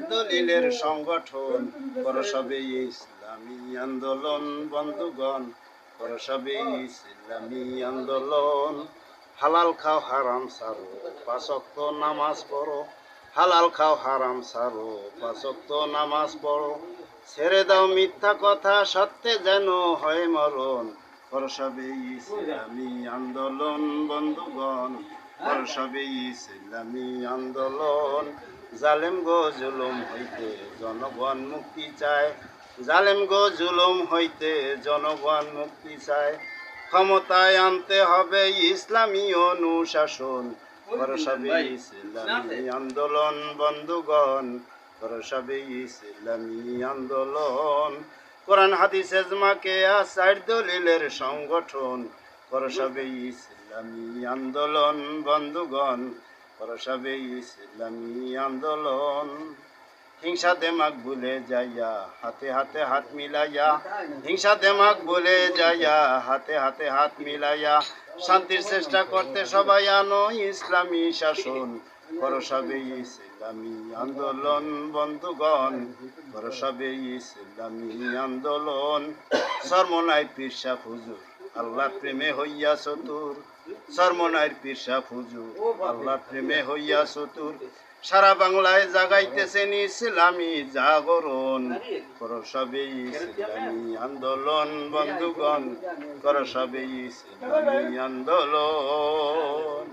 দলিলের সংগঠন করো সবে ইসলামী আন্দোলন বন্ধুগণ, করো সবে ইসলামী আন্দোলন। হালাল খাও হারাম সারো, পাঁচ ওয়াক্ত নামাজ পড়ো। হালাল খাও হারাম সারো, পাঁচ ওয়াক্ত নামাজ পড়ো। ছেড়ে দাও মিথ্যা কথা, সত্যে যেন হয় মরণ। করো সবে ইসলামী আন্দোলন বন্ধুগণ, করো সবে ইসলামী আন্দোলন। জালেম গো জুলুম হইতে জনগণ মুক্তি চায়, জালেম গো জুলুম হইতে জনগণ মুক্তি চায়। ক্ষমতায় আনতে হবে ইসলামী অনুশাসন, করো সবে ইসলামী আন্দোলন বন্ধুগণ, করো সবে ইসলামী আন্দোলন। কোরআন হাদিস ইজমাকে চার দলিলের সংগঠন, করো সবে ইসলামী আন্দোলন বন্ধুগণ, করো সবে ইসলামী আন্দোলন। হিংসা দেমাগ ভুলে যাইয়া হাতে হাতে হাত মিলাইয়া, হিংসা দেমাগ ভুলে যাইয়া হাতে হাতে হাত মিলাইয়া। শান্তির চেষ্টা করতে সবাই আনো ইসলামী শাসন, করো সবে ইসলামী আন্দোলন বন্ধুগণ, করো সবে ইসলামী আন্দোলন। সরমনাই পীর শাহ হুজুর আল্লাহ প্রেমে হইয়া চতুর, সরমনাইর পীর শাহ হুজুর আল্লাহ প্রেমে হইয়া চতুর। সারা বাংলায় জাগাইতেছেন ইসলামী জাগরণ, করো সবে ইসলামী আন্দোলন বন্ধুগণ, করো সবে ইসলামী আন্দোলন।